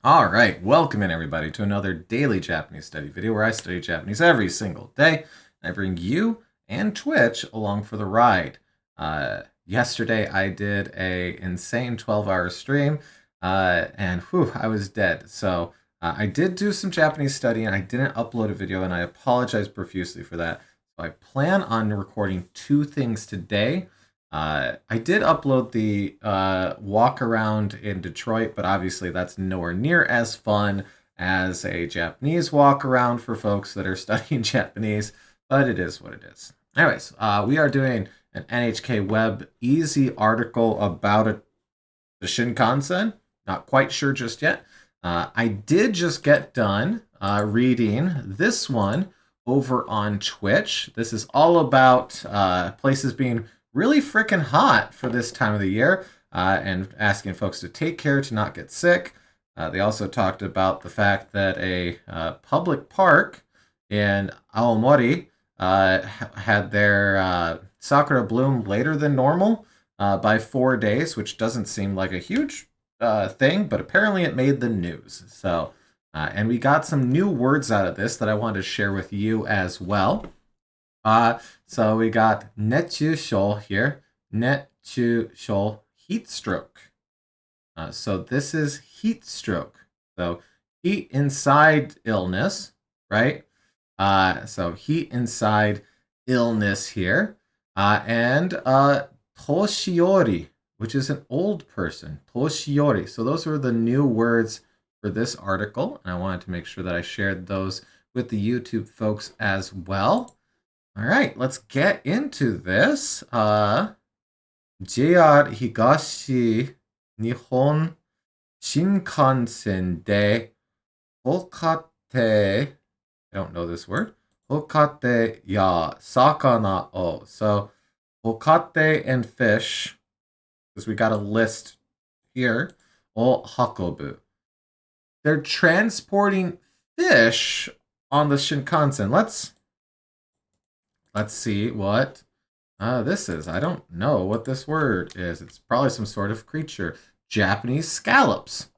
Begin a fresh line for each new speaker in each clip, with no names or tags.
All right, welcome in everybody to another daily Japanese study video where I study Japanese every single day. I bring you and Twitch along for the ride. Yesterday I did a insane 12-hour stream, and whew, I was dead. So I did do some Japanese study and I didn't upload a video, and I apologize profusely for that. So I plan on recording two things today. I did upload the walk around in Detroit, but obviously that's nowhere near as fun as a Japanese walk around for folks that are studying Japanese, but it is what it is. Anyways, we are doing an NHK Web easy article about the Shinkansen. Not quite sure just yet. I did just get done reading this one over on Twitch. This is all about places being really freaking hot for this time of the year and asking folks to take care to not get sick. They also talked about the fact that a public park in Aomori had their sakura bloom later than normal by 4 days, which doesn't seem like a huge thing, but apparently it made the news. So, and we got some new words out of this that I wanted to share with you as well. So we got netchushou here. Netchushou, heat stroke. So this is heat stroke. So heat inside illness, right? So heat inside illness here. And toshiori, which is an old person. Toshiori. So those were the new words for this article. And I wanted to make sure that I shared those with the YouTube folks as well. All right, let's get into this. JR 東日本新幹線でホカテ I don't know this word. Hokate ya sakana o. So hokate and fish, because we got a list here. O hakobu. They're transporting fish on the Shinkansen. Let's see what this is. I don't know what this word is. It's probably some sort of creature. Japanese scallops.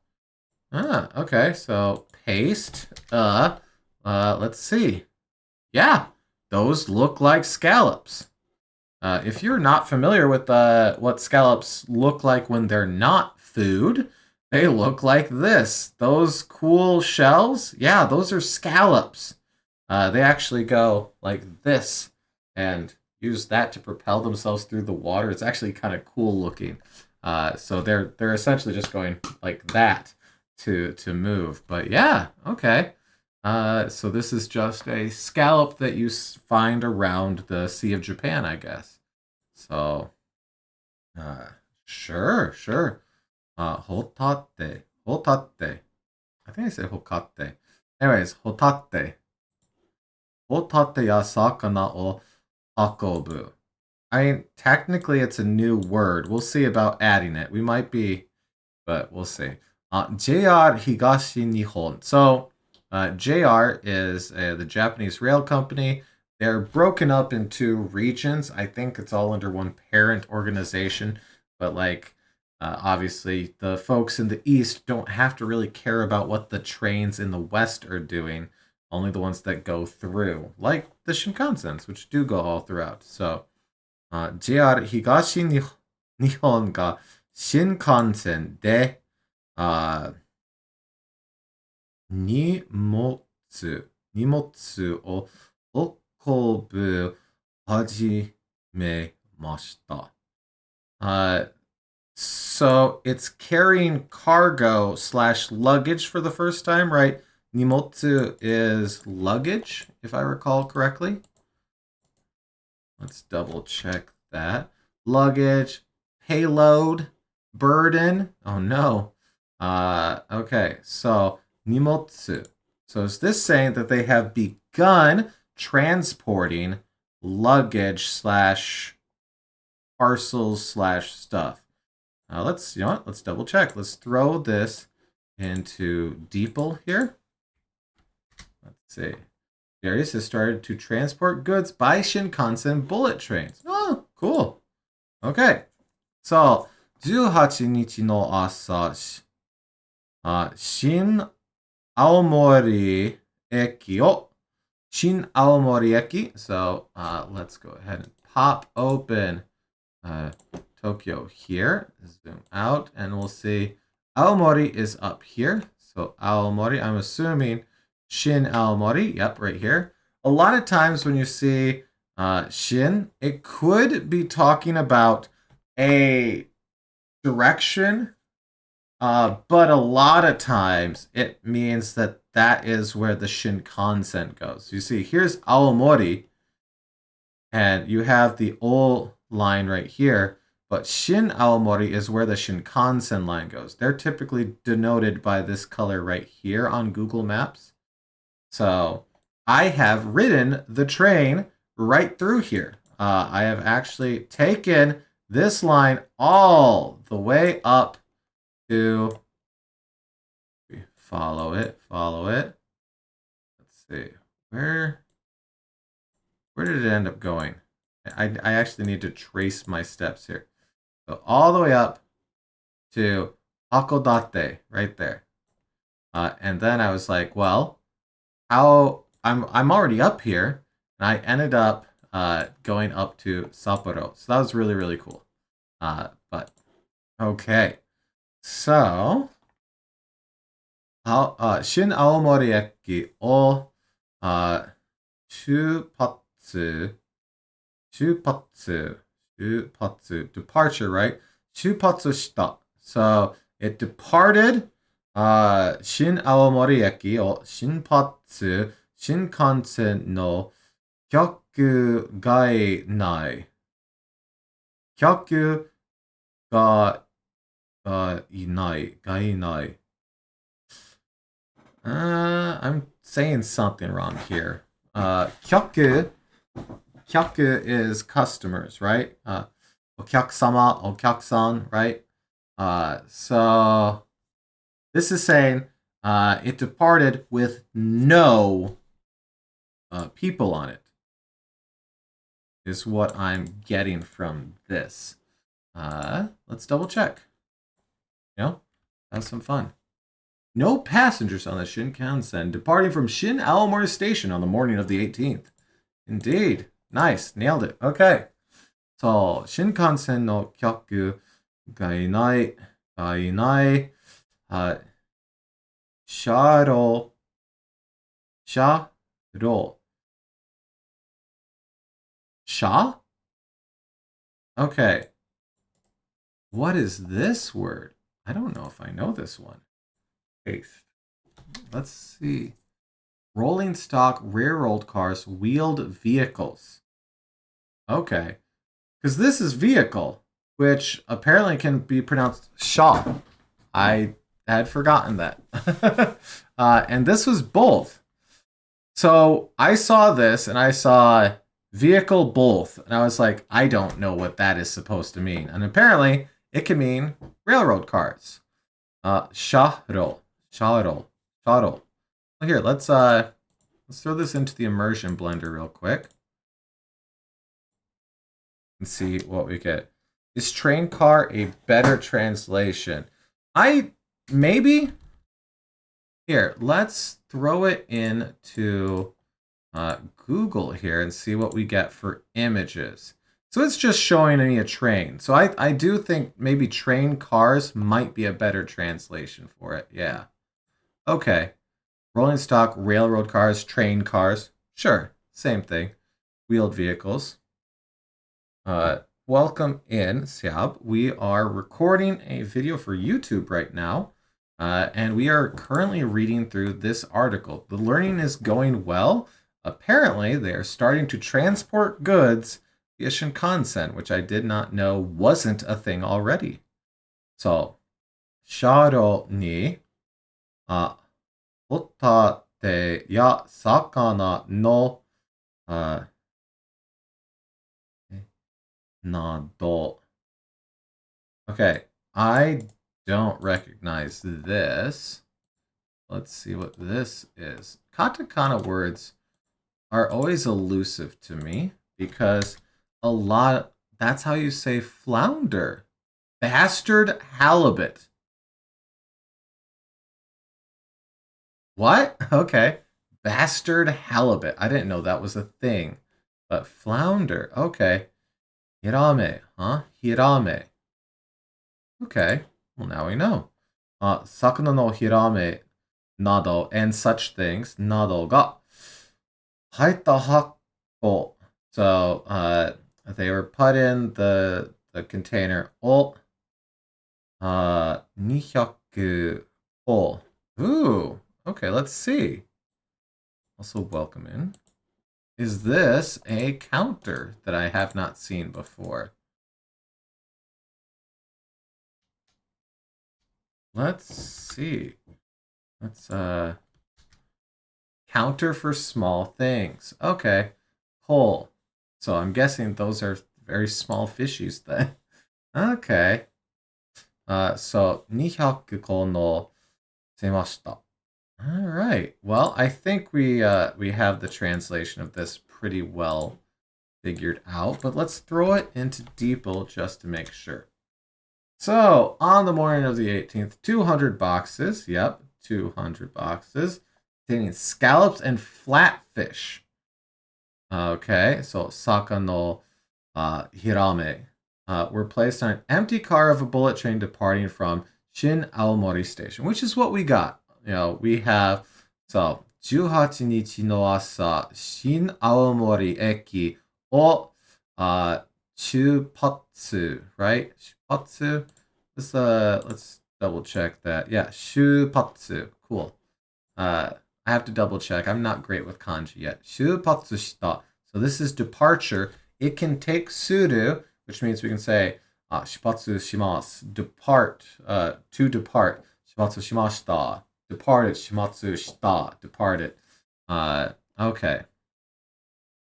Okay. So paste. Let's see. Yeah, those look like scallops. If you're not familiar with what scallops look like when they're not food, they look like this. Those cool shells, yeah, those are scallops. They actually go like this and use that to propel themselves through the water. It's actually kind of cool looking. So they're essentially just going like that to move. But yeah, okay. So this is just a scallop that you find around the Sea of Japan, I guess. So, uh, sure. Hotate, hotate. I think I said hokate. Anyways, hotate. Hotate ya sakana o hakobu. I mean, technically it's a new word. We'll see about adding it. We might be, but we'll see. JR Higashi Nihon. So, JR is the Japanese rail company. They're broken up into regions. I think it's all under one parent organization, but like obviously the folks in the east don't have to really care about what the trains in the west are doing. Only the ones that go through, like the Shinkansens, which do go all throughout. So, JR 東日本が新幹線で、荷物を運ぶ始めました。So it's carrying cargo slash luggage for the first time, right? Nimotsu is luggage, if I recall correctly. Let's double check that. Luggage, payload, burden. Oh no. Okay, so nimotsu. So is this saying that they have begun transporting luggage slash parcels slash stuff? Let's double check. Let's throw this into DeepL here. Let's see. Darius has started to transport goods by Shinkansen bullet trains. Oh, cool. Okay. So, 18日の朝、Shin Aomori Eki o Shin Aomori Eki. So let's go ahead and pop open Tokyo here. Zoom out and we'll see Aomori is up here. So Aomori, I'm assuming Shin Aomori. Yep, right here. A lot of times when you see Shin, it could be talking about a direction, but a lot of times it means that that is where the Shinkansen goes. You see, here's Aomori, and you have the old line right here, but Shin Aomori is where the Shinkansen line goes. They're typically denoted by this color right here on Google Maps. So I have ridden the train right through here. I have actually taken this line all the way up to, follow it. Let's see, where did it end up going? I actually need to trace my steps here. So all the way up to Hakodate, right there. And then I was like, well, how I'm already up here, and I ended up going up to Sapporo. So that was really, really cool. But okay. So Shin Aomori Eki o shupatsu departure, right? Shupatsu shita. So it departed Shin Aomori Eki o shinpatsu Shinkansen no kyaku gai nai. Kyaku ga inai. I'm saying something wrong here. Kyaku is customers, right? Okyakusama, okyakusan, right? So this is saying it departed with no people on it, is what I'm getting from this. Let's double check. Have some fun. No passengers on the Shinkansen departing from Shin Aomori Station on the morning of the 18th. Indeed. Nice. Nailed it. Okay. So, Shinkansen no kyaku ga inai, sharo. Sha? Okay. What is this word? I don't know if I know this one. Paste. Let's see. Rolling stock railroad cars, wheeled vehicles. Okay. Because this is vehicle, which apparently can be pronounced sha. I had forgotten that. And this was both. So I saw this and I saw vehicle both. And I was like, I don't know what that is supposed to mean. And apparently it can mean railroad cars. Sharo. Well, here, let's throw this into the immersion blender real quick and see what we get. Is train car a better translation? Maybe. Here, let's throw it into Google here and see what we get for images. So it's just showing me a train. So I do think maybe train cars might be a better translation for it. Yeah. Okay. Rolling stock, railroad cars, train cars. Sure. Same thing. Wheeled vehicles. Welcome in, Siab. We are recording a video for YouTube right now. And we are currently reading through this article. The learning is going well. Apparently, they are starting to transport goods via Shinkansen, which I did not know wasn't a thing already. So, sharo ni hotate ya sakana no nado. Okay, I don't recognize this. Let's see what this is. Katakana words are always elusive to me because that's how you say flounder. Bastard halibut. What? Okay. Bastard halibut. I didn't know that was a thing. But flounder. Okay. Hirame. Huh? Hirame. Okay. Well, now we know. Sakuna no hirame nado and such things. Nado ga haita hakko. So they were put in the container. O 200 o. Ooh. Okay, let's see. Also welcome in. Is this a counter that I have not seen before? Let's see. Let's counter for small things. Okay. Whole. So I'm guessing those are very small fishies then. Okay. So 200 ko no semashita. All right. Well, I think we have the translation of this pretty well figured out, but let's throw it into DeepL just to make sure. So, on the morning of the 18th, 200 boxes, yep, 200 boxes, containing scallops and flatfish. Okay, so saka no hirame were placed on an empty car of a bullet train departing from Shin Aomori Station, which is what we got. You know, we have, so, 18日の朝、新青森駅を、出発, right? 出発? Let's double check that. Yeah, 出発. Cool. I have to double check. I'm not great with kanji yet. 出発した. So this is departure. It can take suru, which means we can say 出発します. Depart, to depart. 出発しました. Departed, 始末した. Departed. Okay.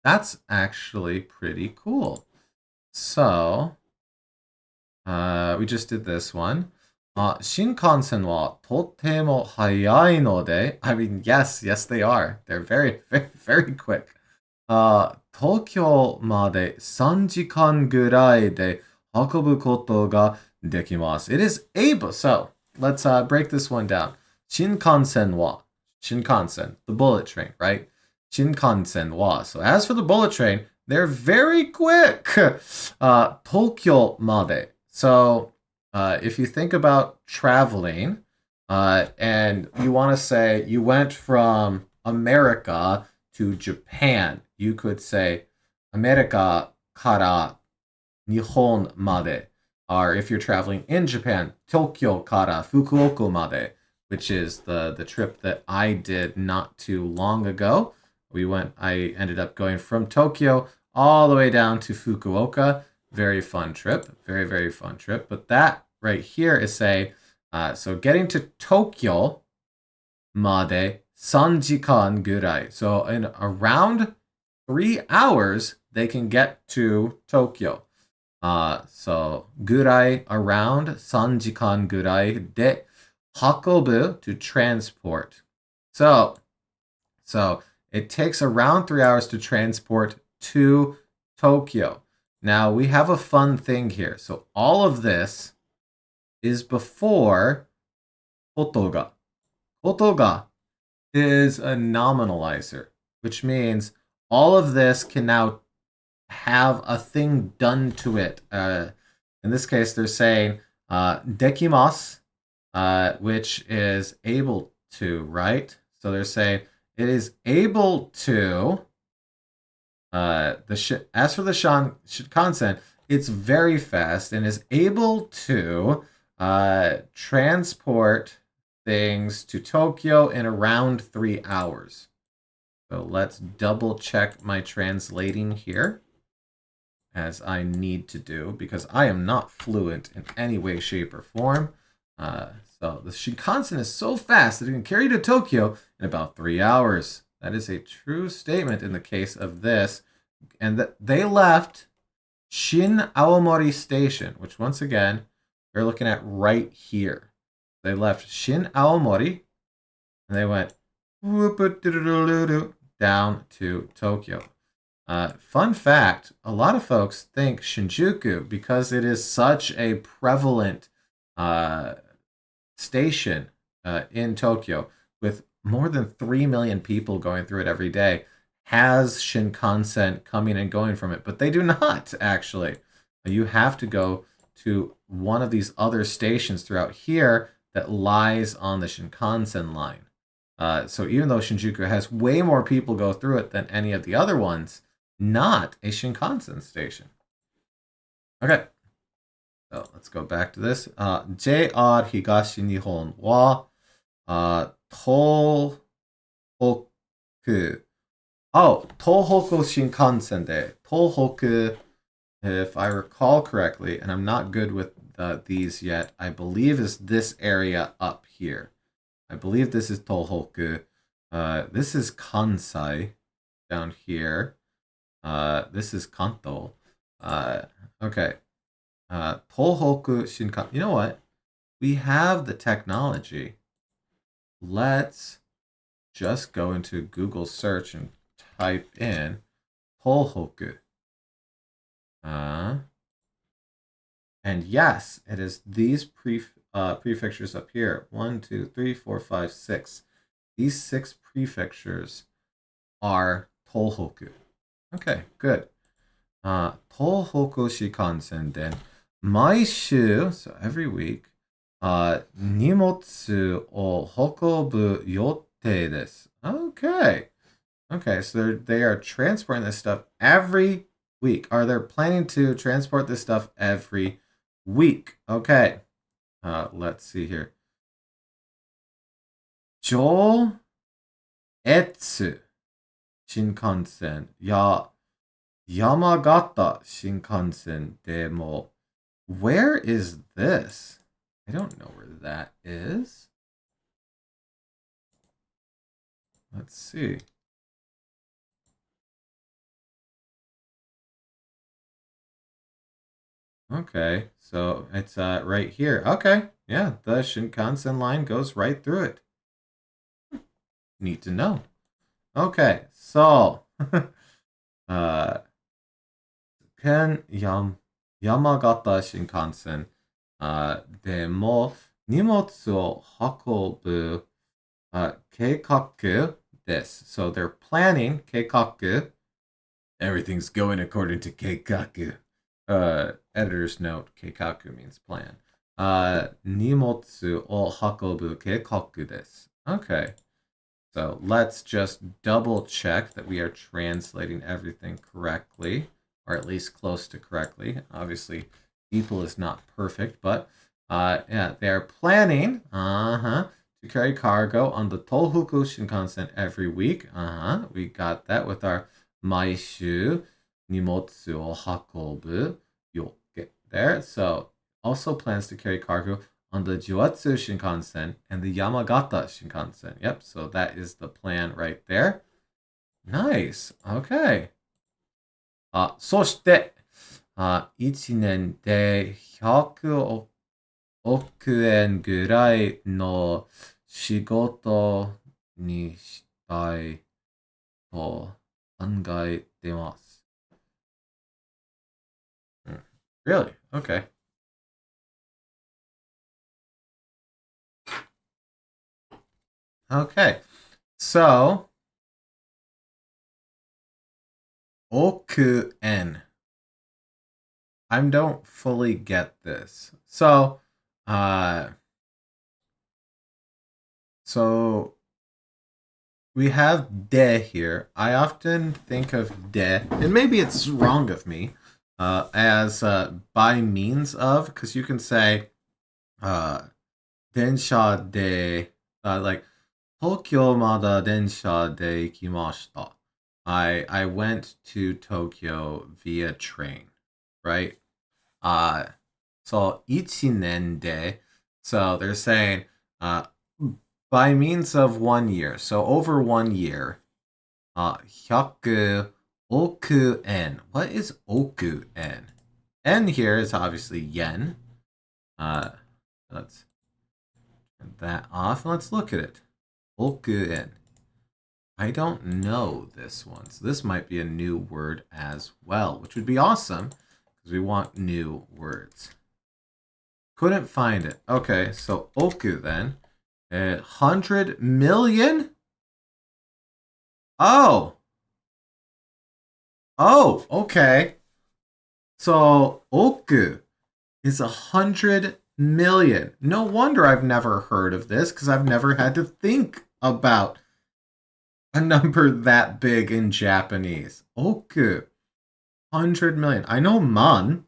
That's actually pretty cool. So, we just did this one. Shinkansen wa totemo hayai node. I mean, yes, they are. They're very, very, very quick. Tokyo made 3 jikan gurai de hakobu koto ga dekimasu. It is able. So, let's break this one down. Shinkansen wa. Shinkansen, the bullet train, right? Shinkansen wa. So as for the bullet train, they're very quick. Tokyo made. So if you think about traveling and you want to say you went from America to Japan, you could say America kara Nihon made. Or if you're traveling in Japan, Tokyo kara Fukuoka made, which is the trip that I did not too long ago. I ended up going from Tokyo all the way down to Fukuoka. Very fun trip. Very, very fun trip. But that right here is saying, so getting to Tokyo made 3 jikan gurai. So in around 3 hours, they can get to Tokyo. So gurai, around, 3 jikan gurai de hakobu, to transport. So it takes around 3 hours to transport to Tokyo. Now we have a fun thing here. So all of this is before kotoga. Kotoga is a nominalizer, which means all of this can now have a thing done to it. In this case, they're saying dekimasu, which is able to, right? So they're saying it is able to. As for the Shinkansen, it's very fast and is able to transport things to Tokyo in around 3 hours. So let's double check my translating here, as I need to do, because I am not fluent in any way, shape, or form. So the Shinkansen is so fast that it can carry you to Tokyo in about 3 hours. That is a true statement in the case of this. And that they left Shin Aomori Station, which once again, we're looking at right here. They left Shin Aomori and they went down to Tokyo. Fun fact, a lot of folks think Shinjuku, because it is such a prevalent station in Tokyo, with more than 3 million people going through it every day has Shinkansen coming and going from it, but they do not actually. You have to go to one of these other stations throughout here that lies on the Shinkansen line. So even though Shinjuku has way more people go through it than any of the other ones, not a Shinkansen station. Okay, so let's go back to this. JR Higashi Nihon wa Tohoku. Oh, Tohoku Shinkansen de Tohoku. If I recall correctly, and I'm not good with these yet, I believe is this area up here. I believe this is Tohoku. This is Kansai down here. This is Kanto. Okay. Tohoku Shinkansen. You know what? We have the technology. Let's just go into Google search and type in Tohoku. And yes, it is these prefectures up here. 1, 2, 3, 4, 5, 6. These 6 prefectures are Tohoku. Okay, good. Tohoku Shinkansen den maishu, so every week, nimotsu o hokobu yottei desu. Okay. Okay, so they are transporting this stuff every week. Are they planning to transport this stuff every week? Okay. Let's see here. Joetsu Shinkansen ya Yamagata Shinkansen demo. Where is this? I don't know where that is. Let's see. Okay, so it's right here. Okay, yeah, the Shinkansen line goes right through it. Need to know. Okay, so Yamagata Shinkansen demo nimotsu o hakobu keikaku desu. So they're planning keikaku. Everything's going according to keikaku. Editor's note, keikaku means plan. Nimotsu o hakobu keikaku desu. Okay. So let's just double check that we are translating everything correctly, or at least close to correctly. Obviously, people is not perfect, but yeah, they are planning to carry cargo on the Tohoku Shinkansen every week. We got that with our maishu nimotsu o hakobu. You'll get there. So also plans to carry cargo on the Juatsu Shinkansen and the Yamagata Shinkansen. Yep, so that is the plan right there. Nice. Okay. そして、1年で100億円ぐらいの仕事にしたいと考えてます。Really? Okay. Okay. So, oku-en. I don't fully get this. So we have de here. I often think of de, and maybe it's wrong of me, as by means of, because you can say densha de, like Tokyo mada densha de ikimashita. I went to Tokyo via train, right? So ichinen de. So they're saying by means of 1 year. So over 1 year. 100 oku en. What is oku en? En here is obviously yen. Let's turn that off. Let's look at it. Oku en. I don't know this one. So this might be a new word as well, which would be awesome because we want new words. Couldn't find it. Okay, so oku then 100 million? Oh. Oh, okay. So, oku is 100 million. No wonder I've never heard of this, because I've never had to think about a number that big in Japanese. Oku, 100 million. I know man,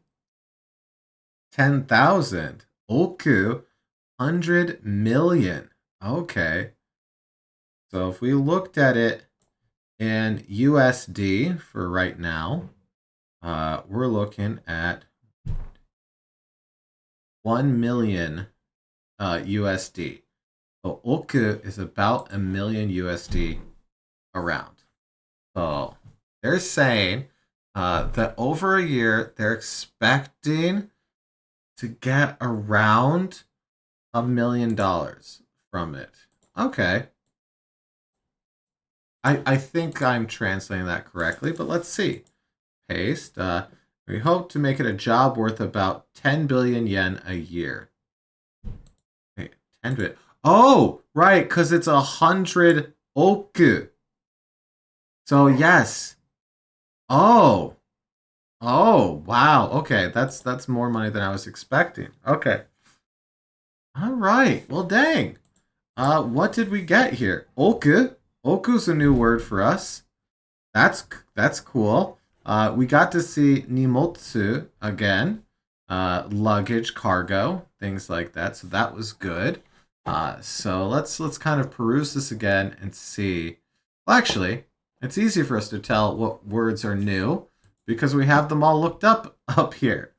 10,000. Oku, 100 million. Okay. So if we looked at it in USD for right now, we're looking at 1 million USD. So oku is about $1 million USD around. So they're saying that over a year they're expecting to get around $1 million from it. Okay. I think I'm translating that correctly, but let's see. Paste. We hope to make it a job worth about 10 billion yen a year. Wait, 10 billion. Oh, right, because it's 100 oku. So yes. Oh. Oh, wow. Okay, that's more money than I was expecting. Okay. All right. Well, dang. What did we get here? Oku. Oku's a new word for us. That's cool. We got to see nimotsu again. Luggage, cargo, things like that. So that was good. So let's kind of peruse this again and see. Well, actually, it's easy for us to tell what words are new because we have them all looked up here.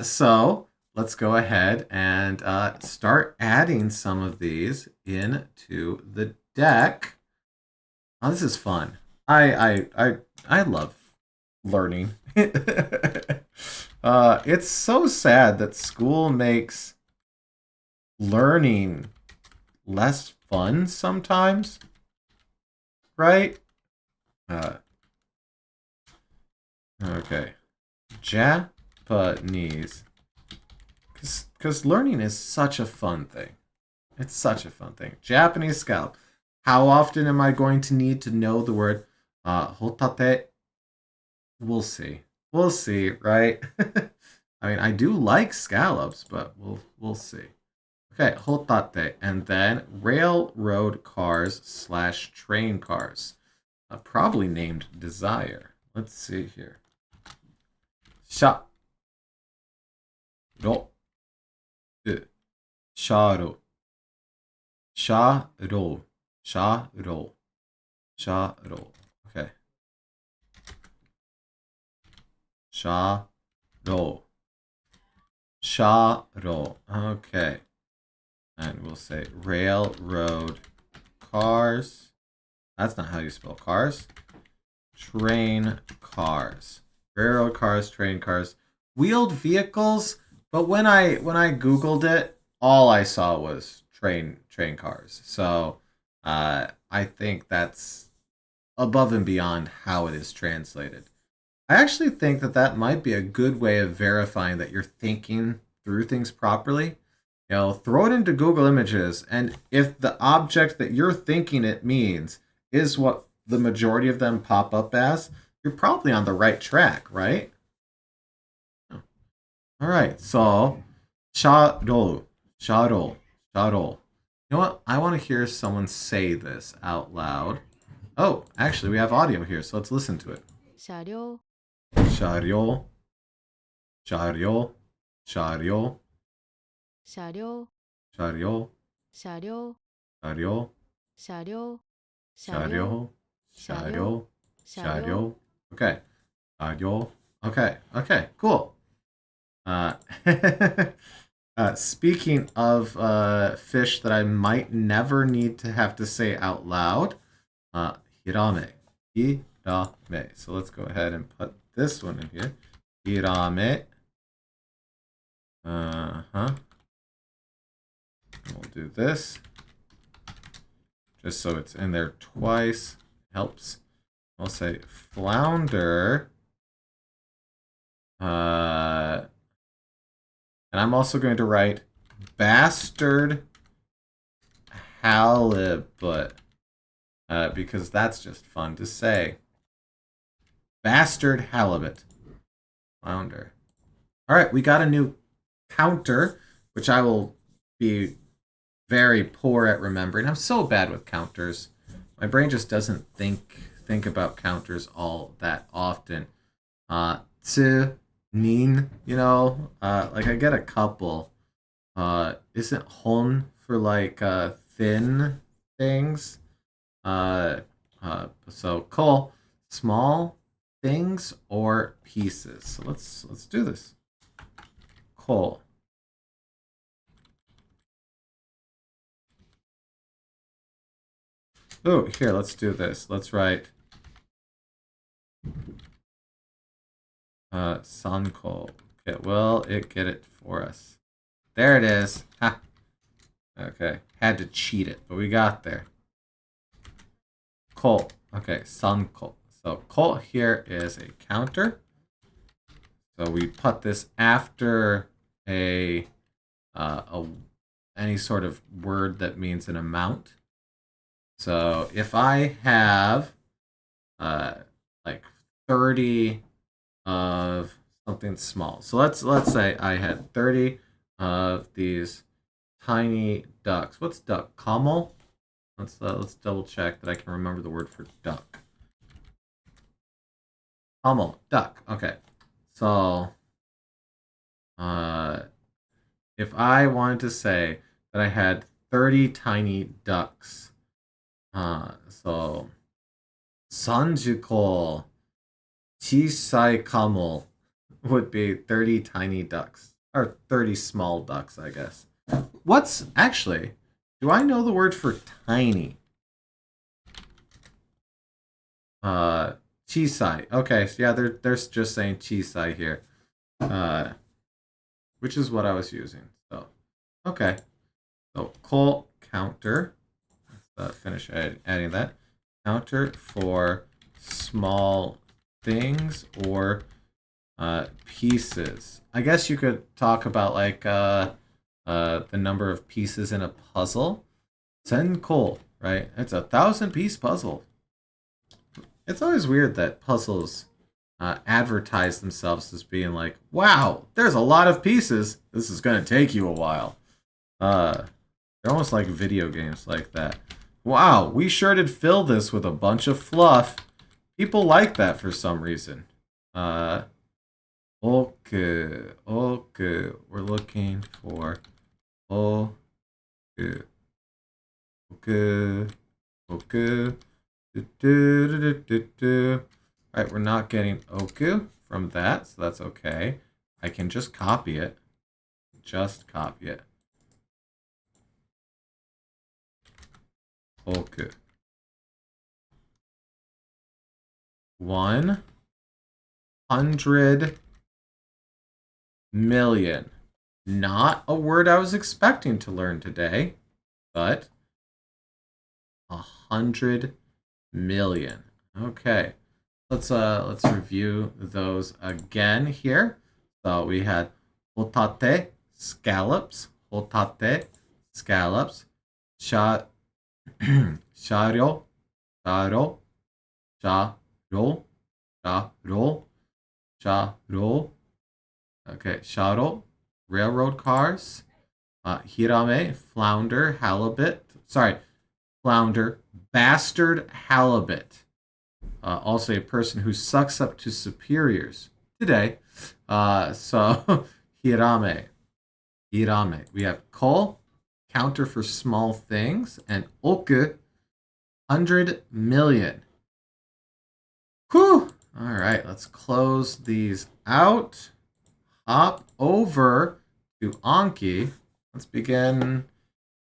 So let's go ahead and start adding some of these into the deck. Oh, this is fun. I love learning. It's so sad that school makes learning less fun sometimes, right? Okay. Japanese. Because learning is such a fun thing. It's such a fun thing. Japanese scallop. How often am I going to need to know the word hotate? We'll see. We'll see, right? I mean, I do like scallops, but we'll see. Okay, hotate, and then railroad cars / train cars. Probably named Desire. Let's see here. Sha. Ro. Sharo. Sharo. Sharo. Sharo. Okay. Sharo. Sharo. Okay. And we'll say railroad cars. That's not how you spell cars. Train cars. Railroad cars, train cars. Wheeled vehicles, but when I Googled it, all I saw was train cars. So I think that's above and beyond how it is translated. I actually think that might be a good way of verifying that you're thinking through things properly. You know, throw it into Google Images, and if the object that you're thinking it means is what the majority of them pop up as, you're probably on the right track, right? All right, so sharo, sharo, sharo. You know what? I want to hear someone say this out loud. Oh, actually, we have audio here, so let's listen to it.
車両
Shario, shario, shario,
車両
shario,
車両
shario,
車両
shario, shario, shario. Okay, shario. Okay, okay, cool. Speaking of fish that I might never need to have to say out loud, hirame. Hirame. So let's go ahead and put this one in here. Hirame. We'll do this. Just so it's in there twice. Helps. I'll say flounder. And I'm also going to write bastard halibut. Because that's just fun to say. Bastard halibut. Flounder. All right, we got a new counter, which I will be very poor at remembering. I'm so bad with counters. My brain just doesn't think about counters all that often. Tsu, nin, like I get a couple. Isn't hon for like thin things? So cool, small things or pieces. So let's do this. Cool. Oh, here, let's do this. Let's write Sanko. Okay, will it get it for us? There it is. Ha. Okay, had to cheat it, but we got there. Ko. Okay, Sanko. So ko here is a counter. So we put this after a any sort of word that means an amount. So if I have like 30 of something small. So let's say I had 30 of these tiny ducks. What's duck? Camel? Let's double check that I can remember the word for duck. Camel, duck. Okay. So if I wanted to say that I had 30 tiny ducks, so Sanjuko Chisai Camel would be 30 tiny ducks. Or 30 small ducks, I guess. What's actually, do I know the word for tiny? Chisai. Okay, so yeah, they're just saying chisai here. Which is what I was using. So, okay. So, call counter. Let's finish adding that. Counter for small things or pieces. I guess you could talk about like the number of pieces in a puzzle. Senko, right? It's a 1,000-piece puzzle. It's always weird that puzzles advertise themselves as being like, wow, there's a lot of pieces. This is going to take you a while. They're almost like video games like that. Wow, we sure did fill this with a bunch of fluff. People like that for some reason. Okay. We're looking for okay. Alright, we're not getting oku from that, so that's okay. I can just copy it. Just copy it. Oku. 100 million. Not a word I was expecting to learn today, but 100 million. Okay. Let's review those again here. So we had hotate, scallops, hotate, scallops, shario, sharo, sharo, sharo. Okay, sharo, railroad cars. Hirame, flounder, halibut. Sorry, flounder, bastard halibut. Also a person who sucks up to superiors today. So hirame. Hirame. We have ko, counter for small things, and oku, 100 million. Whew! All right, let's close these out. Hop over to Anki. Let's begin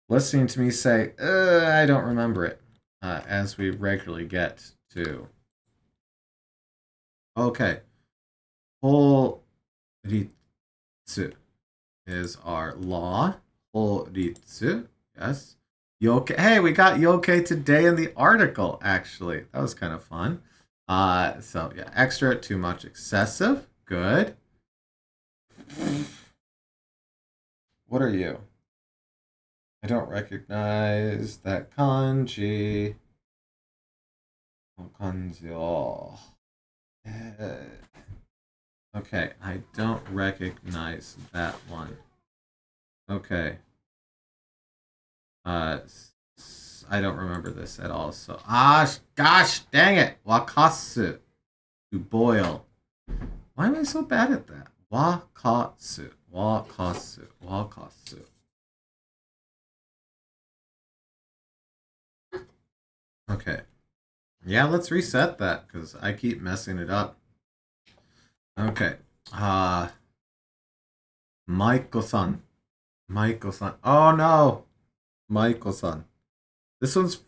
listening to me say, I don't remember it, as we regularly get to. Okay. Horitsu is our law. Horitsu. Yes. Yoke. Hey, we got yoke today in the article, actually. That was kind of fun. So yeah, extra, too much, excessive. Good. What are you? I don't recognize that kanji. Kanji. Oh. Okay, I don't recognize that one. Okay. I don't remember this at all. So, gosh, dang it! Wakasu, to boil. Why am I so bad at that? Wakasu, wakasu, wakasu. Okay. Yeah, let's reset that because I keep messing it up. Okay. Maiko-san. Maiko-san. Oh no! Maiko-san. This one's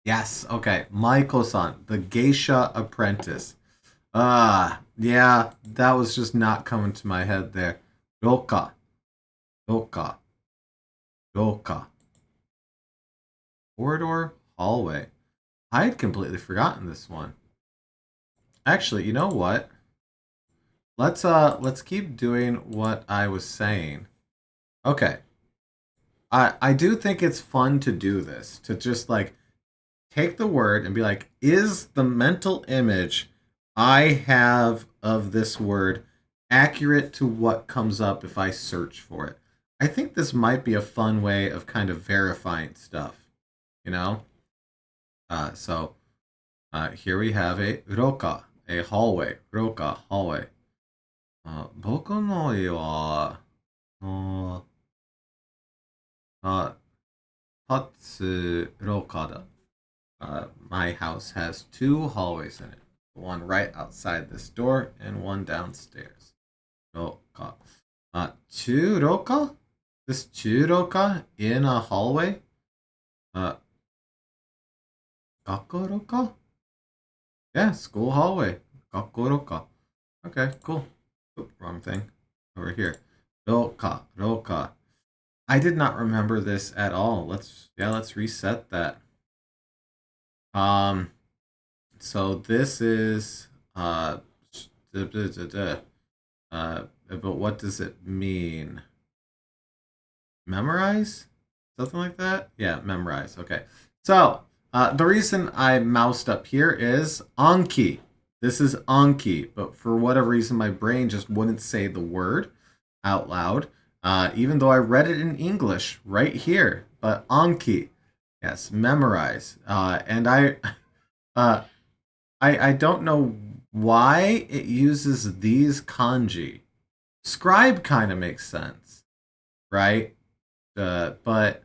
yes, okay. Maiko-san, the geisha apprentice. Yeah, that was just not coming to my head there. Roka. Roka. Roka. Corridor, hallway. I had completely forgotten this one. Actually, you know what? Let's keep doing what I was saying. Okay. I do think it's fun to do this, to just like take the word and be like, is the mental image I have of this word accurate to what comes up if I search for it? I think this might be a fun way of kind of verifying stuff, you know? So here we have a roka, a hallway. Roka, hallway. 僕の家は、2つ廊下だ. My house has two hallways in it. One right outside this door and one downstairs. 廊下. Two 廊下? This two 廊下 in a hallway? 学校廊下? Yeah, school hallway. 学校廊下. Okay, cool. Oh, wrong thing. Over here. 廊下, 廊下. I did not remember this at all. Let's reset that. So this is but what does it mean? Memorize? Something like that? Yeah, memorize. Okay. So the reason I moused up here is Anki. This is Anki, but for whatever reason my brain just wouldn't say the word out loud. Even though I read it in English right here, but Anki, yes, memorize. And I don't know why it uses these kanji. Scribe kind of makes sense, right? But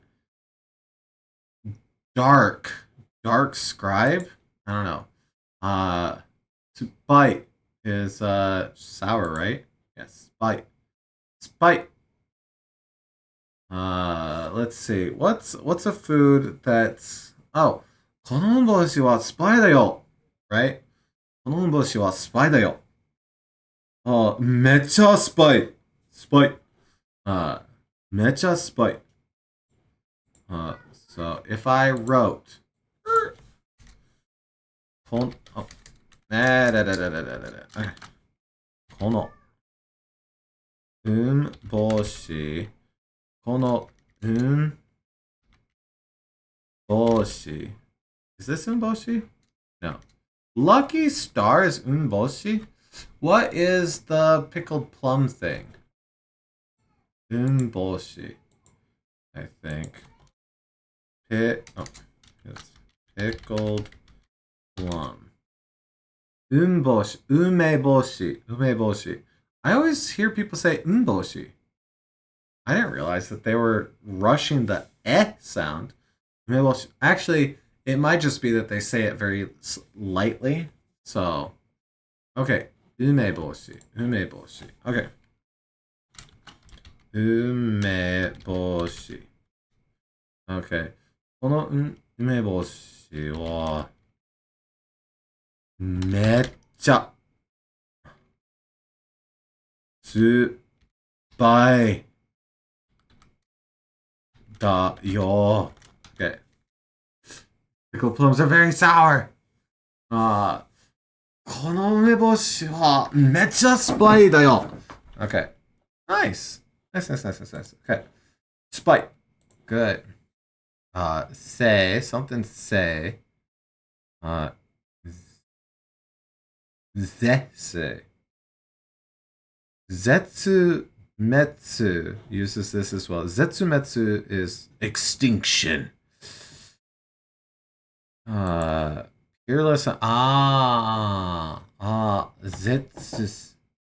dark scribe. I don't know. To bite is sour, right? Yes, spite. Spite. Let's see. What's a food that's oh, この帽子はスパイだよ right? この帽子はスパイだよ. Mecha spy. Spy. Mecha spy. So if I wrote, oh, この帽子 この帽子 Is this unboshi? No. Lucky Star is unboshi? What is the pickled plum thing? Unboshi. I think. It's pickled plum. Unboshi. Umeboshi. Umeboshi. I always hear people say unboshi. I didn't realize that they were rushing the eh sound. Umeboshi. Actually, it might just be that they say it very lightly. So, okay. Umeboshi. Umeboshi. Okay. Umeboshi. Okay. この梅干しはめっちゃ酸っぱいだよ. Okay. Pickled plums are very sour. この梅干しはめっちゃ酸っぱいだよ. Okay. Nice. Nice. Okay. Spite. Good. Say. Something say. Zese. Zetsumetsu uses this as well. Zetsumetsu is extinction. Peerless.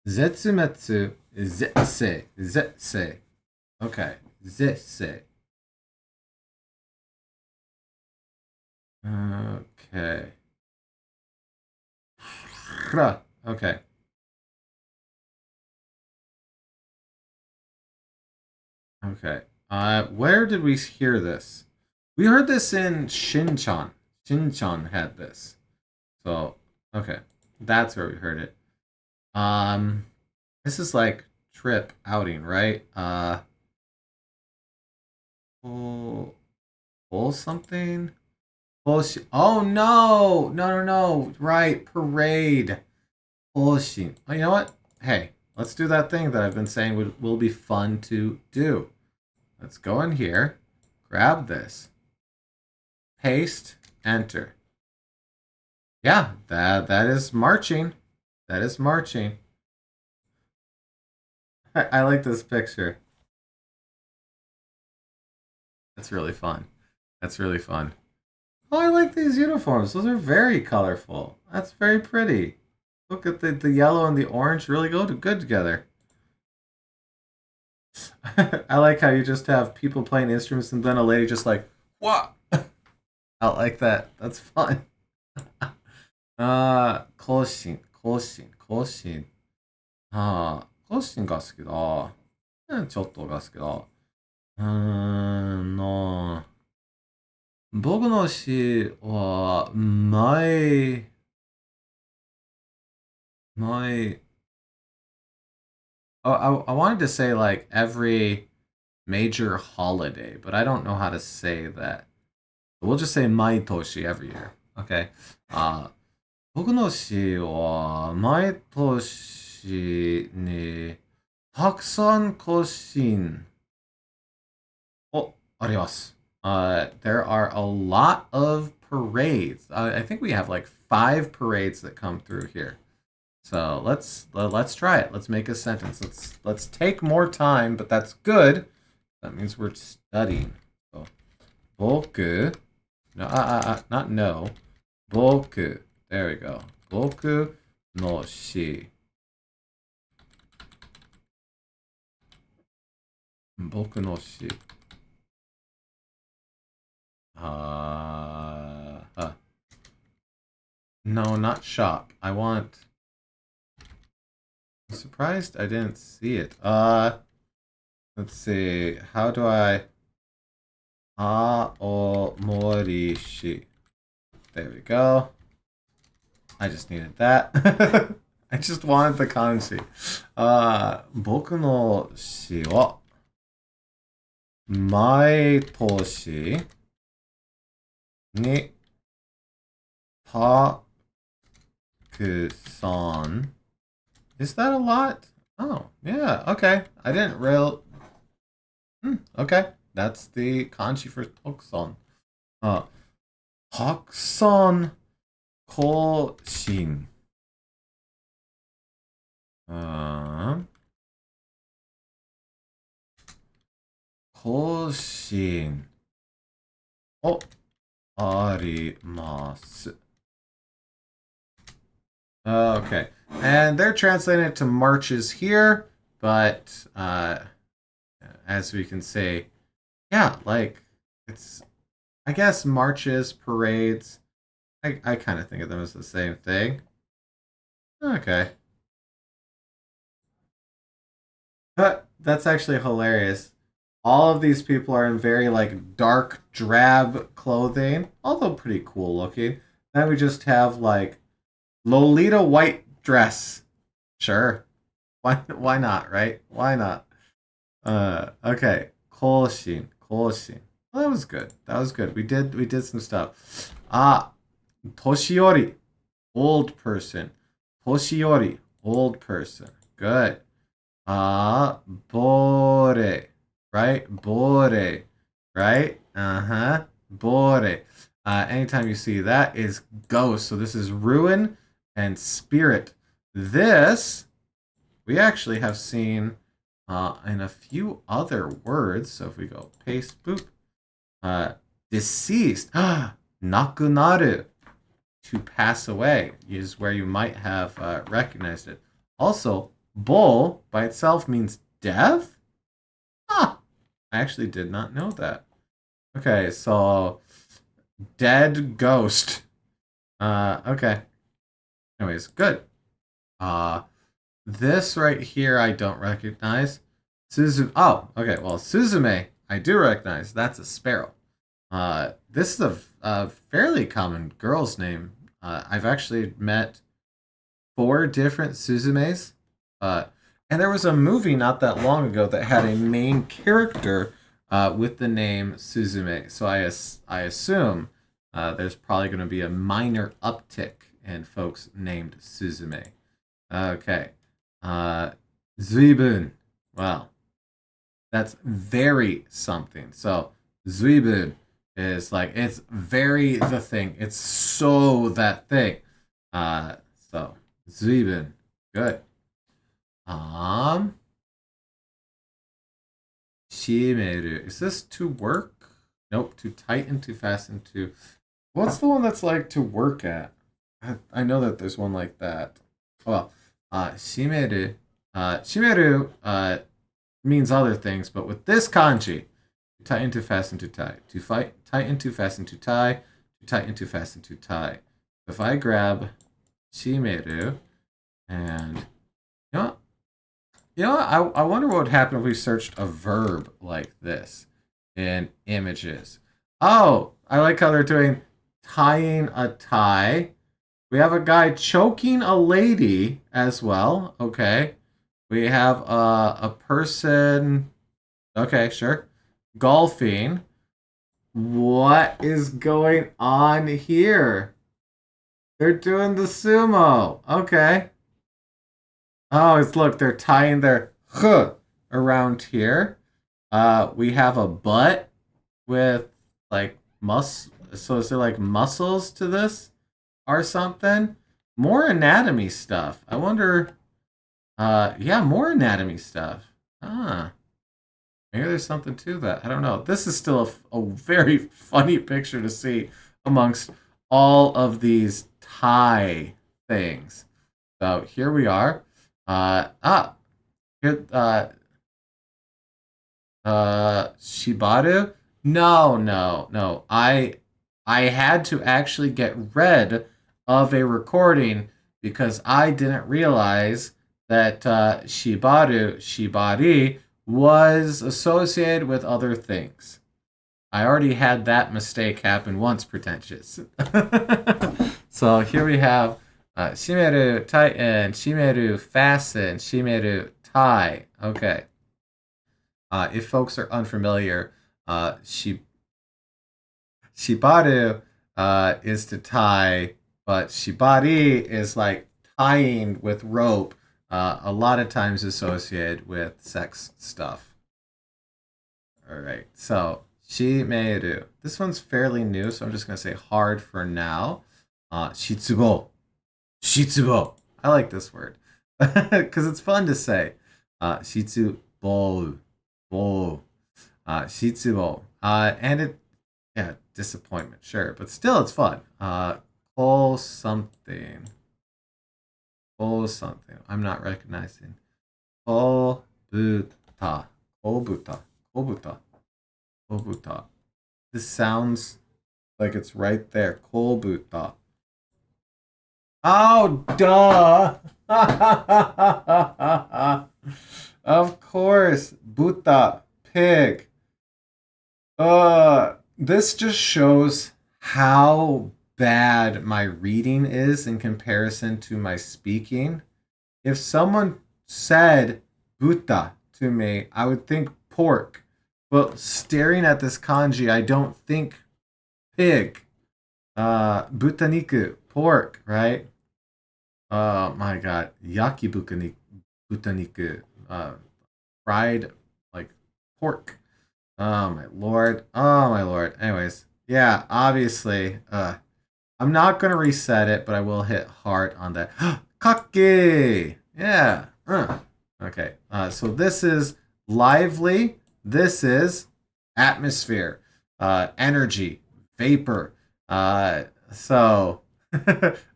Zetsumetsu is zetse. Zetse. Okay. Zetse. Okay. Okay. Okay. Where did we hear this? We heard this in Shinchan. Shinchan had this. So, okay. That's where we heard it. This is like trip outing, right? Pull something? Oh no! No. Right, parade. Bullshit. Oh, you know what? Hey, let's do that thing that I've been saying will be fun to do. Let's go in here, grab this, paste, enter. Yeah, that is marching. That is marching. I like this picture. That's really fun. That's really fun. Oh, I like these uniforms. Those are very colorful. That's very pretty. Look at the yellow and the orange really go good together. I like how you just have people playing instruments and then a lady just like, what? I like that. That's fun. 更新。更新が好きだ。ちょっとが好きだ。僕の詩はI wanted to say like every major holiday, but I don't know how to say that. We'll just say 毎年 every year. Okay. 僕の詩は毎年にたくさん更新あります。There are a lot of parades. I think we have like 5 parades that come through here. So let's try it. Let's make a sentence. Let's take more time, but that's good. That means we're studying. So, 僕 no, not no. 僕 there we go. 僕の詩僕の詩no, not shop. I want. I'm surprised I didn't see it. Let's see. How do I? Aomorishi. There we go. I just needed that. I just wanted the kanji. 僕の詩は毎年にたくさん Is that a lot? Oh, yeah, okay. I didn't real. Okay, that's the kanji for Tokusan. Tokusan Koshin. Koshin. Oh, arimasu. Okay, and they're translating it to marches here, but as we can say, yeah, like it's, I guess marches, parades. I kind of think of them as the same thing. Okay, but that's actually hilarious. All of these people are in very like dark drab clothing, although pretty cool looking. Then we just have like Lolita white dress. Sure. Why not, right? Why not? Okay. Koshin. Well, that was good. That was good. We did some stuff. Toshiori. Old person. Toshiori. Old person. Good. Bore. right? Bore, right? Bore. Anytime you see that is ghost. So this is ruin and spirit. This we actually have seen in a few other words. So if we go paste, boop, deceased, nakunaru, to pass away is where you might have recognized it. Also, bull by itself means death? Huh. I actually did not know that. Okay, so dead ghost. Okay. Anyways, good. This right here I don't recognize. Oh, okay. Well, Suzume I do recognize. That's a sparrow. This is a fairly common girl's name. I've actually met 4 different Suzumes. And there was a movie not that long ago that had a main character with the name Suzume. So I assume there's probably going to be a minor uptick in folks named Suzume. Okay. Zuibun. Well, that's very something. So Zuibun is like, it's very the thing. It's so that thing. So Zuibun. Good. Shimeru. Is this to work? Nope. To tighten, to fasten, to. What's the one that's like to work at? I know that there's one like that. Well, shimeru. Shimeru means other things, but with this kanji, to tighten, to fasten, to tie. To fight, tighten, to fasten, to tie. To tighten, to fasten, to tie. If I grab shimeru and I wonder what would happen if we searched a verb like this in images. Oh, I like how they're doing tying a tie. We have a guy choking a lady as well. Okay. We have a person. Okay, sure. Golfing. What is going on here? They're doing the sumo. Okay. Oh, look, they're tying their huh around here. We have a butt with like so is there like muscles to this or something? More anatomy stuff. I wonder yeah, more anatomy stuff. Maybe there's something to that. I don't know. This is still a very funny picture to see amongst all of these Thai things. So here we are. Here, Shibaru? No. I had to actually get rid of a recording because I didn't realize that Shibari, was associated with other things. I already had that mistake happen once, pretentious. So here we have shimeru tighten, shimeru fasten, shimeru tie. Okay. If folks are unfamiliar, shibaru is to tie, but shibari is like tying with rope, a lot of times associated with sex stuff. All right, so shimeru. This one's fairly new, so I'm just going to say hard for now. Shitsubo. Shitsubo. I like this word because it's fun to say. Shitsubo. Shitsubo. And it, yeah, disappointment, sure, but still it's fun. Call something. Call something. I'm not recognizing. Kobuta. Kobuta. Kobuta. Kobuta. This sounds like it's right there. Kobuta. Oh, duh! Of course. Buta. Pig. This just shows how bad my reading is in comparison to my speaking. If someone said buta to me, I would think pork. But staring at this kanji, I don't think pig. Butaniku, pork, right? Oh my god. Yaki butaniku. Fried like pork. Oh my lord. Oh my lord. Anyways, yeah, obviously, I'm not gonna reset it, but I will hit heart on that. Kake! Yeah. Okay. So this is lively. This is atmosphere, energy, vapor. So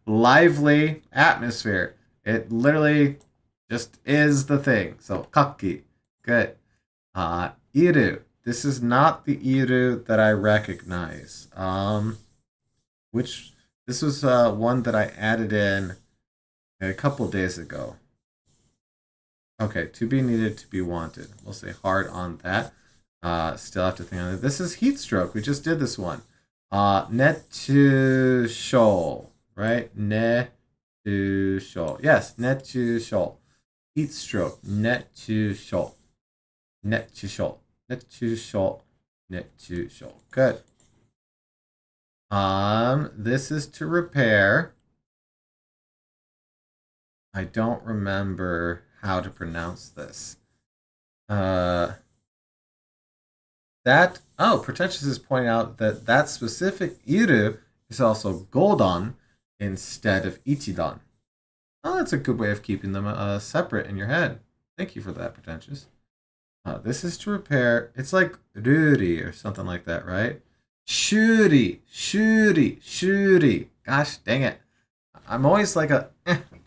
lively atmosphere. It literally just is the thing. So kaki. Good. Iru. This is not the Iru that I recognize. Which this was one that I added in a couple days ago. Okay, to be needed, to be wanted. We'll say hard on that. Still have to think on it. This is heat stroke. We just did this one. Net to shoal, right? Net to shoal. Yes, net to shoal. Heat stroke. Net to shoal. Net to shoal. Net to shoal. Net to shoal. Good. This is to repair. I don't remember how to pronounce this. Pretentious is pointing out that that specific Iru is also Goldon instead of Ichidan. Oh, that's a good way of keeping them separate in your head. Thank you for that, Pretentious. This is to repair. It's like Ruri or something like that, right? Shuri, Shuri, Shuri. Gosh dang it. I'm always like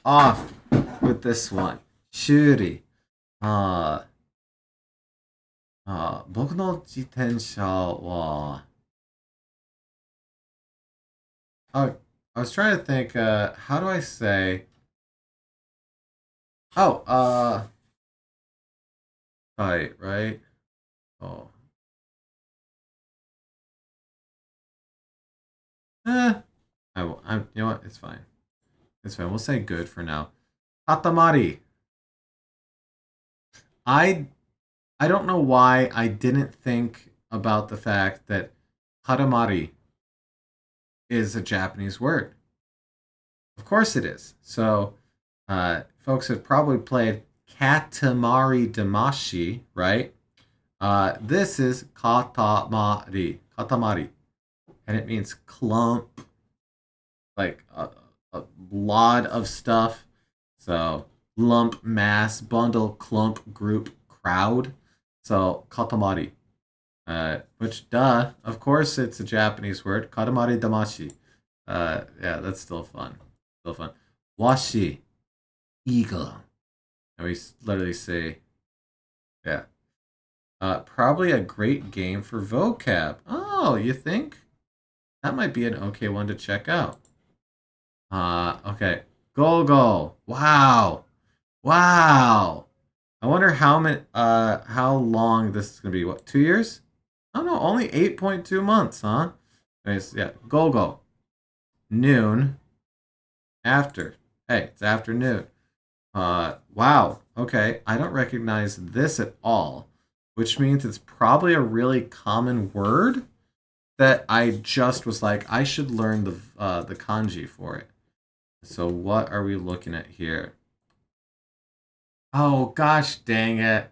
off with this one. Shuri. 僕の自転車は I was trying to think, how do I say, oh, right? Oh, you know what? It's fine. It's fine. We'll say good for now. Katamari. I, I don't know why I didn't think about the fact that katamari is a Japanese word. Of course it is. So, folks have probably played Katamari Damashi, right? This is katamari. Katamari. And it means clump, like a lot of stuff. So, lump, mass, bundle, clump, group, crowd. So, katamari. Which, duh, of course it's a Japanese word. Katamari damashi. Yeah, that's still fun. Still fun. Washi. Eagle. And we literally say, yeah. Probably a great game for vocab. Oh, you think? That might be an okay one to check out. Okay. Go go. Wow. Wow. I wonder how long this is gonna be. What, 2 years? Oh no, only 8.2 months, huh? Anyways, yeah. Go go. Noon. After. Hey, it's afternoon. Wow. Okay. I don't recognize this at all, which means it's probably a really common word that I just was like, I should learn the kanji for it. So what are we looking at here? Oh gosh dang it.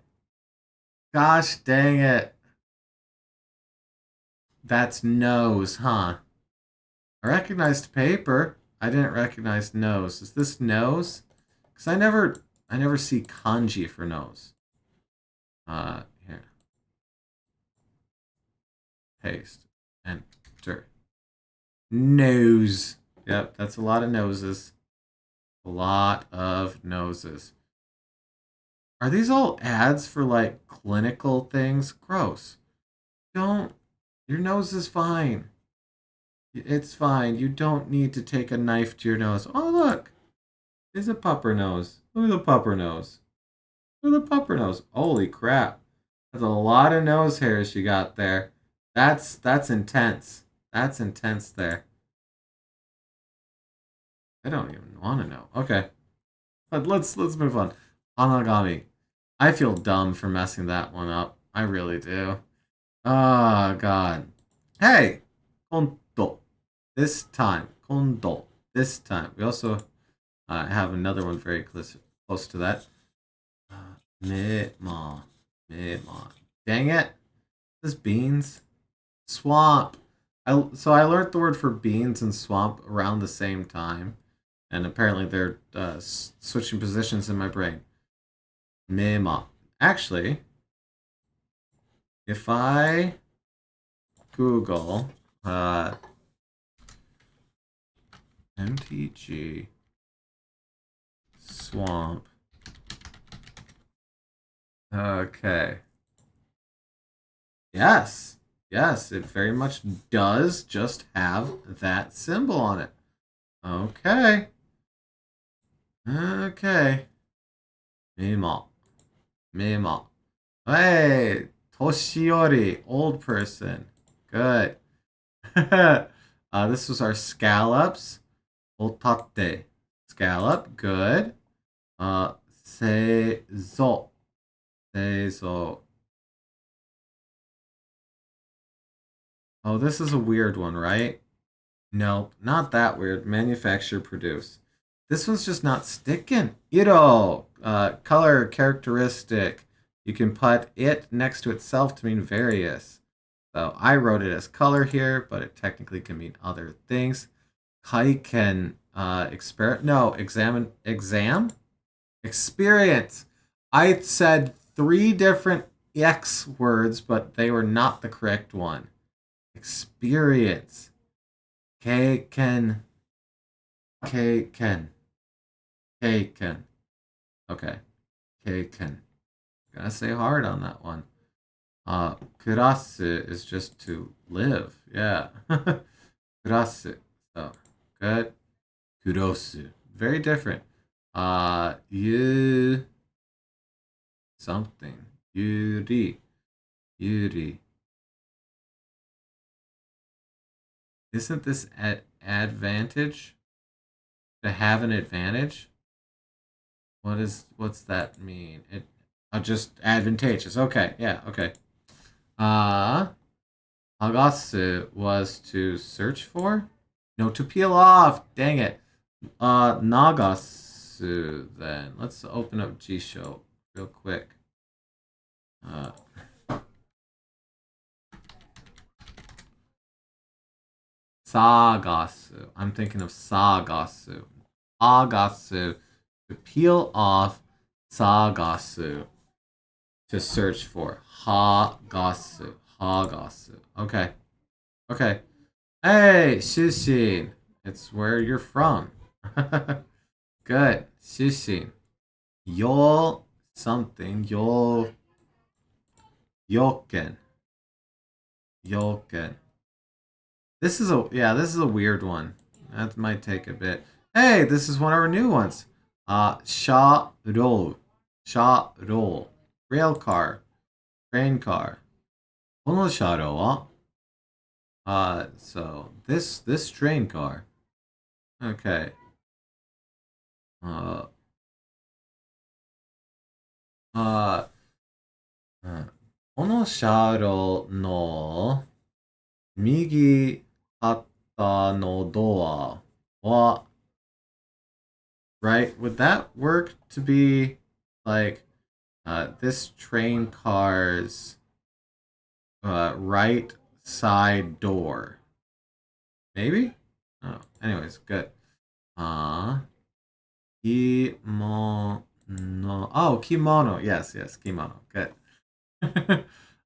Gosh dang it. That's nose, huh? I recognized paper. I didn't recognize nose. Is this nose? Because I never see kanji for nose. Here. Paste. Enter. Nose. Yep, that's a lot of noses. A lot of noses. Are these all ads for like clinical things? Gross. Don't. Your nose is fine. It's fine. You don't need to take a knife to your nose. Oh, look. There's a pupper nose. Look at the pupper nose. Look at the pupper nose. Holy crap. That's a lot of nose hairs you got there. That's intense. That's intense there. I don't even want to know. Okay. But let's move on. Anagami. I feel dumb for messing that one up. I really do. Oh god. Hey! Kondo. This time. Kondo. This time. We also have another one very close to that. Mema. Mema. Dang it. This beans? Swamp. So I learned the word for beans and swamp around the same time. And apparently they're switching positions in my brain. Mema. Actually, if I Google MTG swamp. Okay. Yes. Yes, it very much does just have that symbol on it. Okay. Okay. Mema. Mema. Hey, Toshiori, old person. Good. This was our scallops. Otate. Scallop. Good. Seizo. Seizo. Oh, this is a weird one, right? Nope, not that weird. Manufacture, produce. This one's just not sticking. Iro. Color, characteristic. You can put it next to itself to mean various. So I wrote it as color here, but it technically can mean other things. Kaiken, exam? Experience. I said 3 different X words, but they were not the correct one. Experience. Keiken. Keiken. Keiken. Okay. Keiken. Gotta say hard on that one. Kurasu is just to live. Yeah. Kurasu. So, good. Kurosu. Very different. You something. Yuri. Yuri. Isn't this advantage? To have an advantage? What's that mean? Just advantageous. Okay, yeah, okay. Hagasu was to search for? No, to peel off. Dang it. Nagasu then. Let's open up Jisho real quick. Sagasu. I'm thinking of Sagasu. Agasu. To peel off. Sagasu. To search for. Hagasu. Hagasu. Okay. Okay. Hey, Shushin. It's where you're from. Good. Shushin. Yo something. Yo. Yoken. Yoken. This is a weird one. That might take a bit. Hey, this is one of our new ones. Sha roll. Sha roll. Rail car. Train car. Kono sharo wa? So this train car. Okay. この車両の右肩のドアは right? Would that work to be like this train car's right side door? Maybe? Oh, anyways, good. Kimono. Oh, kimono. Yes, kimono. Good.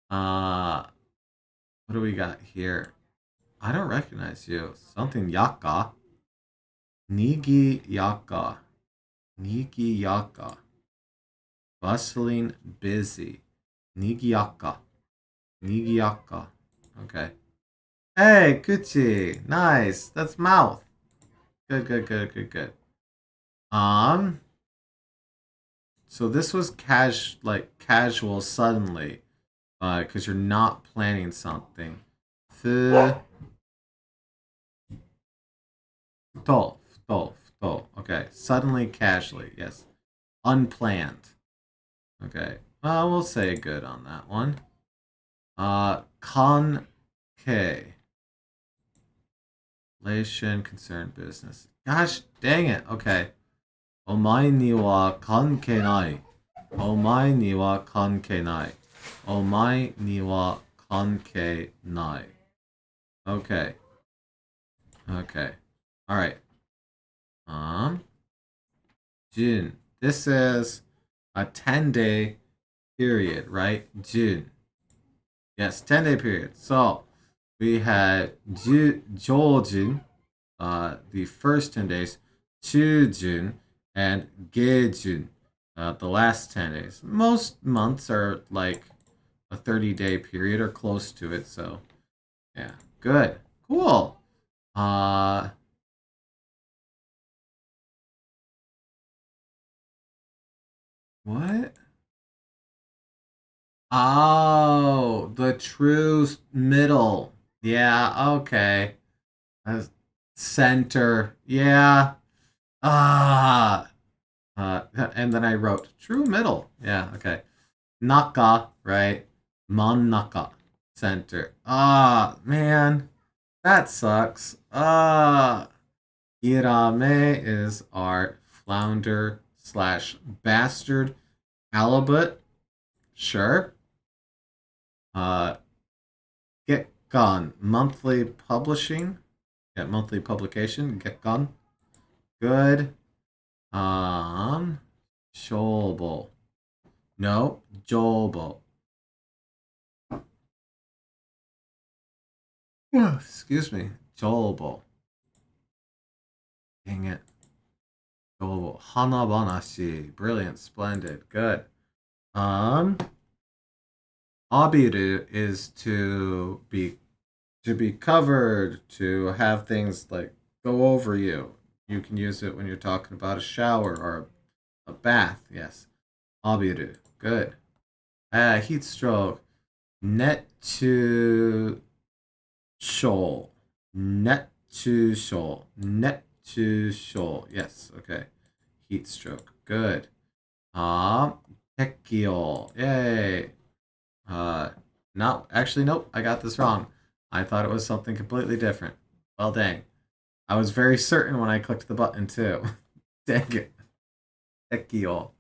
What do we got here? I don't recognize you. Something yaka. Nigi yaka. Nigi yaka. Bustling, busy. Nigi yaka. Nigi yaka. Okay. Hey, Kuchi. Nice. That's mouth. Good. So this was casual suddenly, because you're not planning something. Futo. Okay. Suddenly, casually. Yes. Unplanned. Okay. Well, we'll say good on that one. Konke. Relation, concern, business. Gosh, dang it. Okay. Omae ni wa kanke nai. Omae ni wa kanke nai. Omae ni wa 関係ない. Okay. Okay. All right. Jun. This is a 10-day period, right? Jun. Yes, 10-day period. So we had Jojun, the first 10 days, Chujun, and Gejun, the last 10 days. Most months are like a 30-day period or close to it, so yeah, good. Cool. What? Oh, the true middle. Yeah, okay. Uh, Center. Yeah. Ah. And then I wrote true middle. Yeah, okay. Naka, right? Mannaka. Center. Ah, man. That sucks. Irame is our flounder slash bastard halibut. Sure. Uh, Get Gone. Monthly publishing. Yeah, monthly publication. Get Gone. Good. Shobo. No, Jobo. Excuse me. Jobo. Dang it. Jobo. Hanabanashi. Brilliant. Splendid. Good. Um, Abiru is to be covered, to have things like go over you. You can use it when you're talking about a shower or a bath. Yes. Abiru. Good. Heat stroke. Net to shoal. Net to shoal. Net to shoal. Yes. Okay. Heat stroke. Good. Tekio. Yay. No, actually, nope. I got this wrong. I thought it was something completely different. Well, dang. I was very certain when I clicked the button, too. Dang it. Tekio.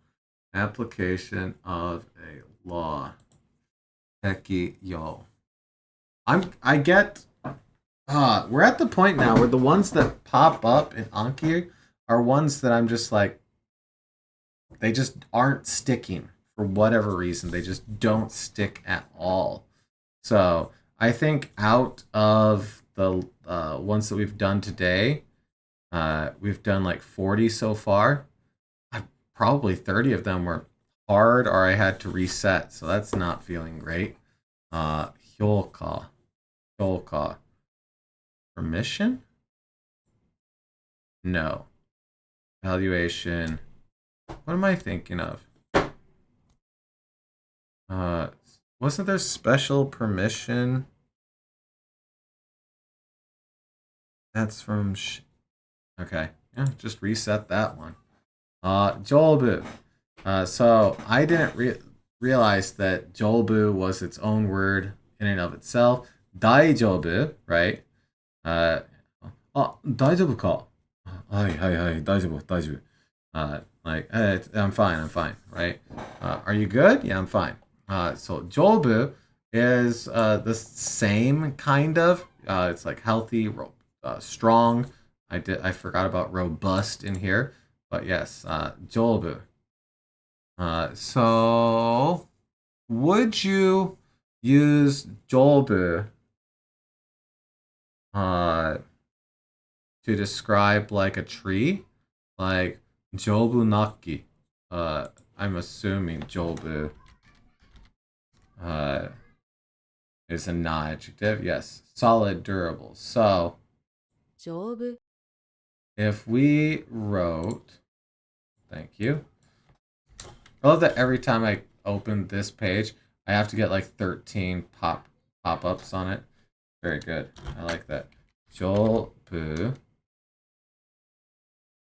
Application of a law. Tekio. I get we're at the point now where the ones that pop up in Anki are ones that I'm just like they just aren't sticking for whatever reason. They just don't stick at all. So I think out of the ones that we've done today, we've done like 40 so far. Probably 30 of them were hard or I had to reset, so that's not feeling great. Hyoka. Hyoka. Permission? No. Valuation. What am I thinking of? Uh, wasn't there special permission? That's from. Okay, yeah, just reset that one. Jobu. So I didn't realize that Jobu was its own word in and of itself. Daijobu, right? Uh, 大丈夫か? はいはいはい大丈夫大丈夫. Like, I'm fine, I'm fine, right? Are you good? Yeah, I'm fine. So Jobu is the same kind of. It's like healthy, strong. I forgot about robust in here, but yes, Jobu. So would you use Jobu to describe like a tree? Like Jobunaki. I'm assuming Jobu uh, is a non-adjective. Yes, solid, durable. So
丈夫
if we wrote, thank you. I love that every time I open this page, I have to get like 13 pop-ups on it. Very good. I like that. Jobu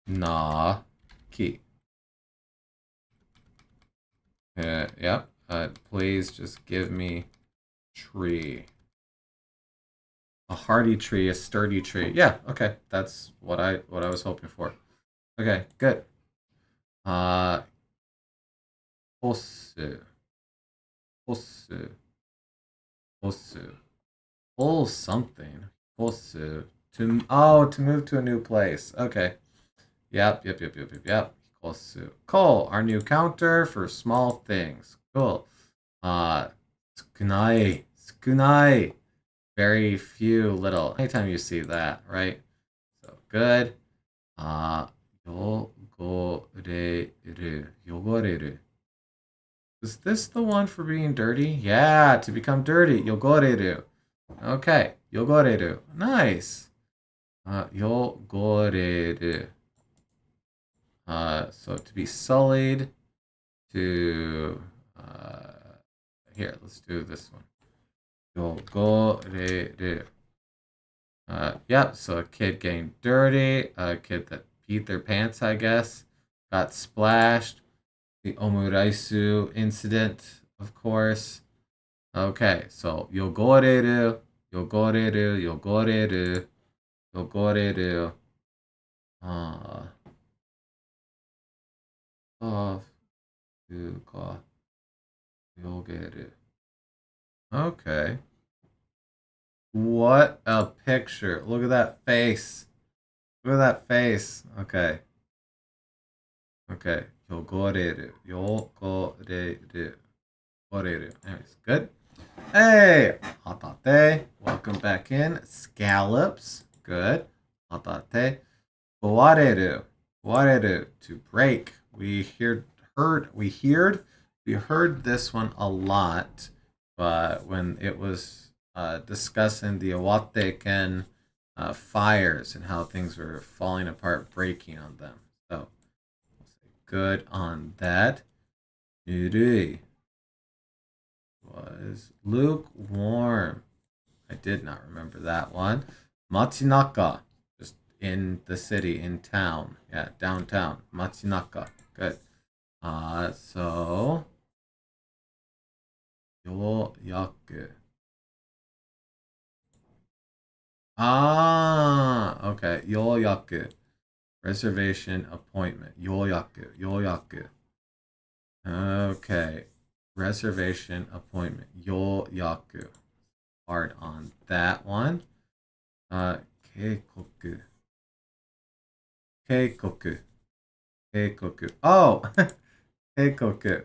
na ki. Yep. Please just give me tree. A hardy tree, a sturdy tree. Yeah, okay. That's what I was hoping for. Okay, good. Hosu. Hosu. Kosu. Pull something. Kosu. To move to a new place. Okay. Yep. Kosu. Cool. Our new counter for small things. Cool. Tsukunai. Tsukunai. Very few little. Anytime you see that, right? So good. Yogoreru. Yogoreru. Is this the one for being dirty? Yeah, to become dirty. Yogoreru. Okay. Yogoreru. Nice. Yogoreru. So to be sullied. To here, let's do this one. Yogoreru. Yep, so a kid getting dirty, a kid that peed their pants, I guess, got splashed. The omuraisu incident, of course. Okay, so yogoreru, yogoreru, yogoreru, yogoreru. Off, yuka, yogeru. Okay. What a picture. Look at that face. Look at that face. Okay. Okay. Yogoreru. Yogoreru. Yogoreru. Anyways, good. Hey! Hatate. Welcome back in. Scallops. Good. Hatate. Kawareru. Kawareru. To break. We heard this one a lot, but when it was discussing the Awateken fires and how things were falling apart, breaking on them. So, good on that. Yuri was lukewarm. I did not remember that one. Matsunaka, just in the city, in town. Yeah, downtown. Matsunaka. Good. So, yoyaku. Okay. Yoyaku. Reservation appointment. Yoyaku. Yoyaku. Okay. Reservation appointment. Yoyaku. Hard on that one. Keikoku. Keikoku. Keikoku. Oh! Keikoku.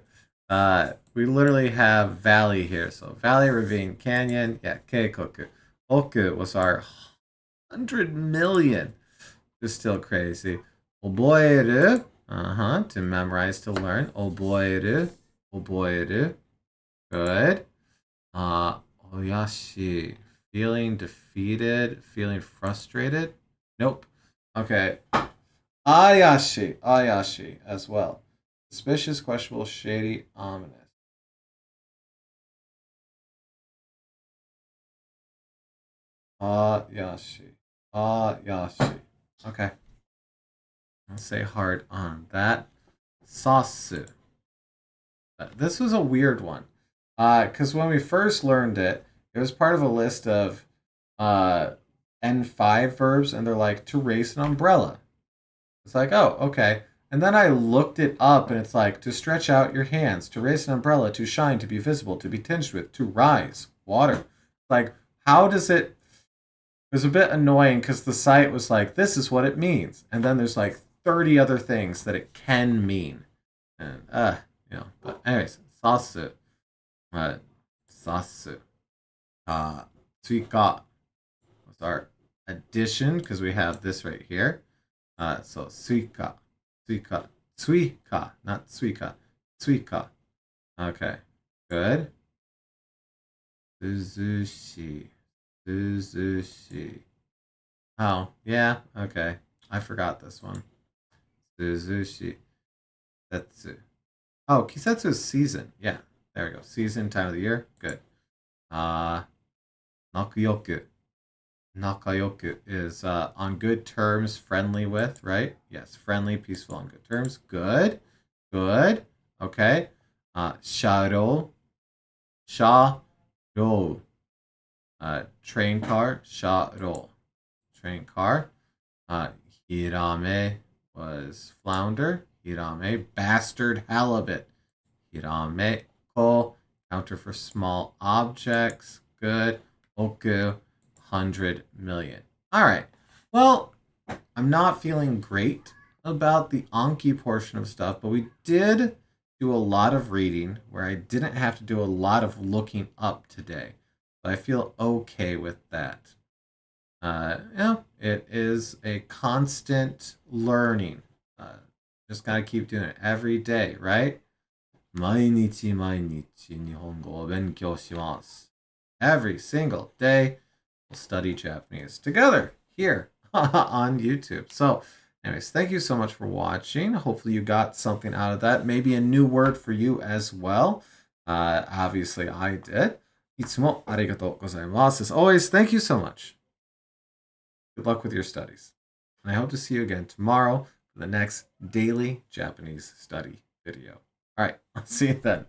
We literally have valley here. So valley, ravine, canyon. Yeah, Keikoku. Oku was our 100 million. It's still crazy. Oboeru. To memorize, to learn. Oboeru. Oboeru. Good. Oyashi. Feeling defeated. Feeling frustrated. Nope. Okay. Ayashi. Ayashi as well. Suspicious, questionable, shady, ominous. Ayashi. Ayashi. Okay. I'll say hard on that. Sasu. This was a weird one. Because when we first learned it, it was part of a list of N5 verbs, and they're like to raise an umbrella. It's like, oh, okay. And then I looked it up, and it's like to stretch out your hands, to raise an umbrella, to shine, to be visible, to be tinged with, to rise, water. Like, how does it? It was a bit annoying because the site was like, this is what it means. And then there's like 30 other things that it can mean. And, but anyways, sasu. Sasu. Tsuika was our addition because we have this right here. So, suika. Tsuika. Tsuika, not tsuika. Tsuika. Okay, good. Suzushi. Suzushi. Oh, yeah, okay. I forgot this one. Suzushi. Setsu. Oh, Kisetsu is season. Yeah, there we go. Season, time of the year. Good. Nakayoku. Nakayoku is on good terms, friendly with, right? Yes, friendly, peaceful, on good terms. Good. Good. Okay. Sharo. Sharo. Train car. Sharo. Train car. Hirame was flounder. Hirame, bastard halibut. Hirame, ko, counter for small objects. good. Oku, 100 million. All right. Well, I'm not feeling great about the Anki portion of stuff, but we did do a lot of reading where I didn't have to do a lot of looking up today. But I feel okay with that. It is a constant learning. Just gotta keep doing it every day, right? 毎日毎日日本語を勉強します. Every single day, we'll study Japanese together here on YouTube. So, anyways, thank you so much for watching. Hopefully, you got something out of that. Maybe a new word for you as well. Obviously, I did. いつもありがとうございます. As always, thank you so much. Good luck with your studies. And I hope to see you again tomorrow for the next daily Japanese study video. All right, I'll see you then.